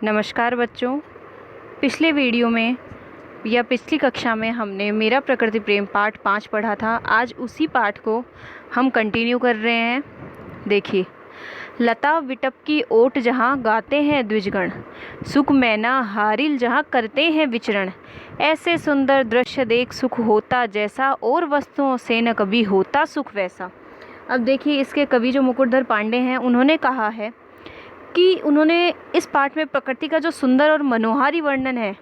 नमस्कार बच्चों। पिछले वीडियो में या पिछली कक्षा में हमने मेरा प्रकृति प्रेम पाठ 5 पढ़ा था। आज उसी पाठ को हम कंटिन्यू कर रहे हैं। देखिए, लता विटप की ओट जहाँ गाते हैं द्विजगण, सुख मैना हारिल जहाँ करते हैं विचरण, ऐसे सुंदर दृश्य देख सुख होता जैसा, और वस्तुओं से न कभी होता सुख वैसा। अब देखिए, इसके कवि जो मुकुटधर पांडे हैं, उन्होंने कहा है कि उन्होंने इस पाठ में प्रकृति का जो सुंदर और मनोहारी वर्णन है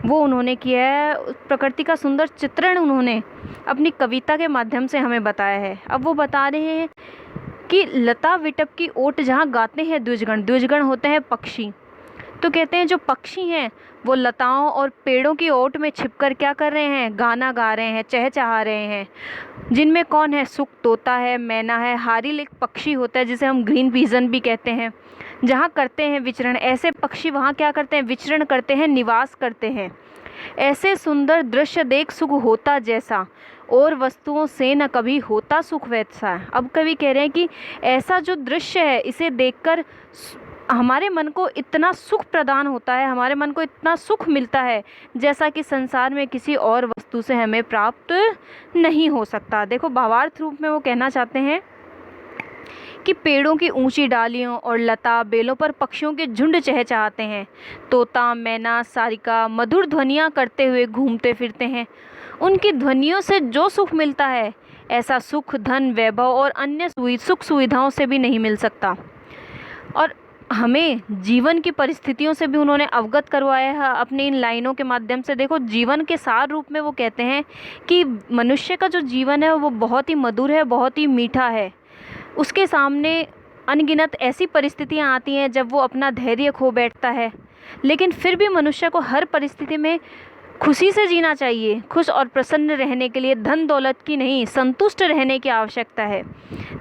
वो उन्होंने किया है। प्रकृति का सुंदर चित्रण उन्होंने अपनी कविता के माध्यम से हमें बताया है। अब वो बता रहे हैं कि लता विटप की ओट जहाँ गाते हैं द्विजगण, द्विजगण होते हैं पक्षी। तो कहते हैं जो पक्षी हैं वो लताओं और पेड़ों की ओट में छिपकर क्या कर रहे हैं, गाना गा रहे हैं, चहचहा रहे हैं। जिनमें कौन है, सुख तोता है, मैना है, हारिल एक पक्षी होता है जिसे हम ग्रीन पीजन भी कहते हैं। जहाँ करते हैं विचरण, ऐसे पक्षी वहाँ क्या करते हैं, विचरण करते हैं, निवास करते हैं। ऐसे सुंदर दृश्य देख सुख होता जैसा, और वस्तुओं से न कभी होता सुख वैसा। अब कवि कह रहे हैं कि ऐसा जो दृश्य है इसे देखकर हमारे मन को इतना सुख प्रदान होता है, हमारे मन को इतना सुख मिलता है जैसा कि संसार में किसी और वस्तु से हमें प्राप्त नहीं हो सकता। देखो, भावार्थ रूप में वो कहना चाहते हैं कि पेड़ों की ऊंची डालियों और लता बेलों पर पक्षियों के झुंड चहचहाते हैं। तोता, मैना, सारिका मधुर ध्वनियाँ करते हुए घूमते फिरते हैं। उनकी ध्वनियों से जो सुख मिलता है, ऐसा सुख धन, वैभव और अन्य सुख सुविधाओं से भी नहीं मिल सकता। और हमें जीवन की परिस्थितियों से भी उन्होंने अवगत करवाया है अपनी इन लाइनों के माध्यम से। देखो, जीवन के सार रूप में वो कहते हैं कि मनुष्य का जो जीवन है वो बहुत ही मधुर है, बहुत ही मीठा है। उसके सामने अनगिनत ऐसी परिस्थितियां आती हैं जब वो अपना धैर्य खो बैठता है, लेकिन फिर भी मनुष्य को हर परिस्थिति में खुशी से जीना चाहिए। खुश और प्रसन्न रहने के लिए धन दौलत की नहीं, संतुष्ट रहने की आवश्यकता है।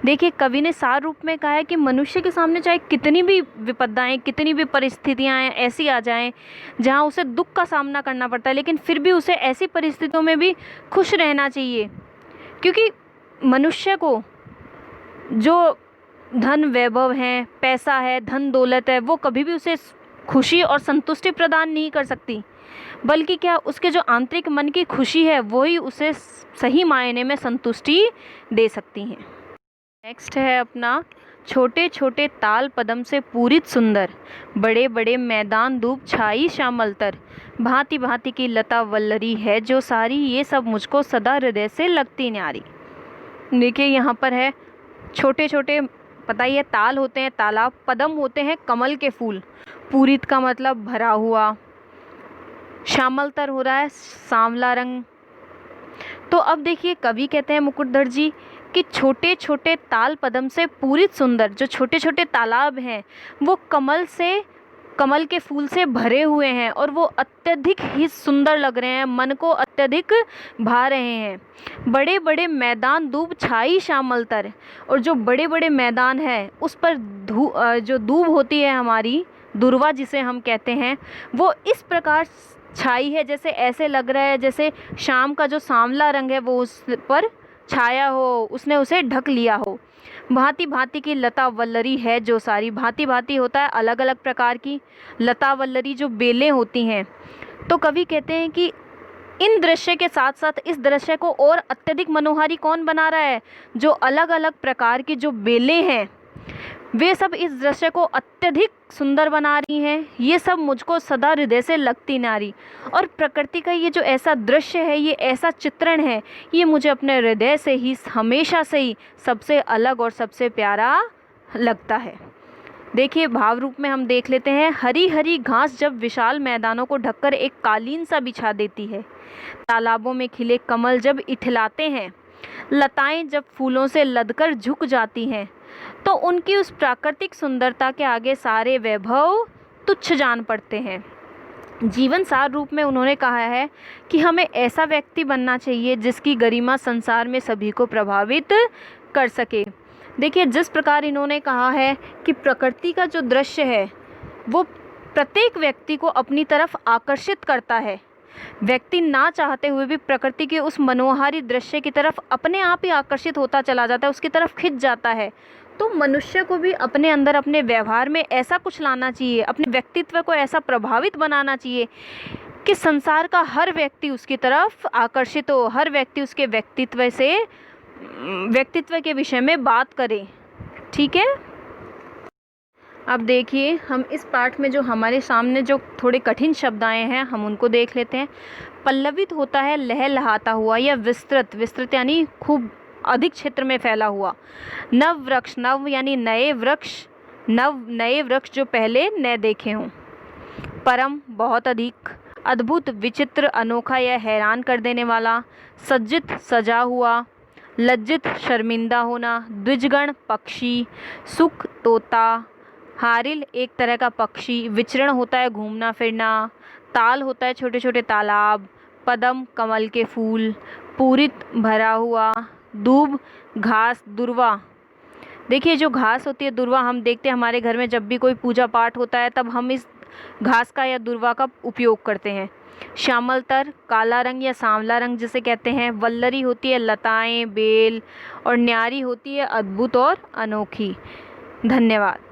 देखिए, कवि ने सार रूप में कहा है कि मनुष्य के सामने चाहे कितनी भी विपदाएं, कितनी भी परिस्थितियां ऐसी आ जाएं जहां उसे दुख का सामना करना पड़ता है, लेकिन फिर भी उसे ऐसी परिस्थितियों में भी खुश रहना चाहिए। क्योंकि मनुष्य को जो धन वैभव है, पैसा है, धन दौलत है, वो कभी भी उसे खुशी और संतुष्टि प्रदान नहीं कर सकती, बल्कि क्या, उसके जो आंतरिक मन की खुशी है वही उसे सही मायने में संतुष्टि दे सकती हैं। नेक्स्ट है अपना, छोटे छोटे ताल पदम से पूरित सुंदर, बड़े बड़े मैदान धूप छाई श्यामलतर, भांति भांति की लता वल्लरी है जो सारी, ये सब मुझको सदा हृदय से लगती न्यारी। देखिए, यहाँ पर है छोटे छोटे, पता ही है, ताल होते हैं तालाब, पदम होते हैं कमल के फूल, पूरित का मतलब भरा हुआ, श्यामलतर हो रहा है सांवला रंग। तो अब देखिए, कवि कहते हैं मुकुटधर जी कि छोटे छोटे ताल पदम से पूरित सुंदर, जो छोटे छोटे तालाब हैं वो कमल के फूल से भरे हुए हैं और वो अत्यधिक ही सुंदर लग रहे हैं, मन को अत्यधिक भा रहे हैं। बड़े बड़े मैदान दूब छाई श्यामलतर, और जो बड़े बड़े मैदान हैं उस पर जो दूब होती है हमारी, दुर्वा जिसे हम कहते हैं, वो इस प्रकार छाई है जैसे ऐसे लग रहा है जैसे शाम का जो सांवला रंग है वो उस पर छाया हो, उसने उसे ढक लिया हो। भांति भांति की लता वल्लरी है जो सारी, भांति भांति होता है अलग अलग प्रकार की, लता वल्लरी जो बेलें होती हैं। तो कवि कहते हैं कि इन दृश्य के साथ साथ इस दृश्य को और अत्यधिक मनोहारी कौन बना रहा है, जो अलग अलग प्रकार की जो बेलें हैं वे सब इस दृश्य को अत्यधिक सुंदर बना रही हैं। ये सब मुझको सदा हृदय से लगती नारी। और प्रकृति का ये जो ऐसा दृश्य है, ये ऐसा चित्रण है, ये मुझे अपने हृदय से ही हमेशा से ही सबसे अलग और सबसे प्यारा लगता है। देखिए, भाव रूप में हम देख लेते हैं, हरी हरी घास जब विशाल मैदानों को ढककर एक कालीन सा बिछा देती है, तालाबों में खिले कमल जब इठलाते हैं, लताएं जब फूलों से लदकर झुक जाती हैं, तो उनकी उस प्राकृतिक सुंदरता के आगे सारे वैभव तुच्छ जान पड़ते हैं। जीवन सार रूप में उन्होंने कहा है कि हमें ऐसा व्यक्ति बनना चाहिए जिसकी गरिमा संसार में सभी को प्रभावित कर सके। देखिए, जिस प्रकार इन्होंने कहा है कि प्रकृति का जो दृश्य है वो प्रत्येक व्यक्ति को अपनी तरफ आकर्षित करता है, व्यक्ति ना चाहते हुए भी प्रकृति के उस मनोहारी दृश्य की तरफ अपने आप ही आकर्षित होता चला जाता है, उसकी तरफ खिंच जाता है। तो मनुष्य को भी अपने अंदर, अपने व्यवहार में ऐसा कुछ लाना चाहिए, अपने व्यक्तित्व को ऐसा प्रभावित बनाना चाहिए कि संसार का हर व्यक्ति उसकी तरफ आकर्षित हो, हर व्यक्ति उसके व्यक्तित्व के विषय में बात करे। ठीक है। अब देखिए, हम इस पाठ में जो हमारे सामने जो थोड़े कठिन शब्द आए हैं, हम उनको देख लेते हैं। पल्लवित होता है लहलहाता हुआ या विस्तृत, विस्तृत यानी खूब अधिक क्षेत्र में फैला हुआ। नव वृक्ष, नव यानी नए वृक्ष, नए वृक्ष जो पहले न देखे हों। परम बहुत अधिक, अद्भुत, विचित्र, अनोखा या हैरान कर देने वाला। सज्जित सजा हुआ, लज्जित शर्मिंदा होना। द्विजगण पक्षी, सुख तोता। हारिल एक तरह का पक्षी। विचरण होता है घूमना फिरना। ताल होता है छोटे छोटे तालाब। पदम कमल के फूल। पूरित भरा हुआ। दूब घास, दुर्वा। देखिए, जो घास होती है दुर्वा, हम देखते हैं हमारे घर में जब भी कोई पूजा पाठ होता है तब हम इस घास का या दुर्वा का उपयोग करते हैं। श्यामलतर, काला रंग या सांवला रंग जिसे कहते हैं। वल्लरी होती है लताएं, बेल। और न्यारी होती है अद्भुत और अनोखी। धन्यवाद।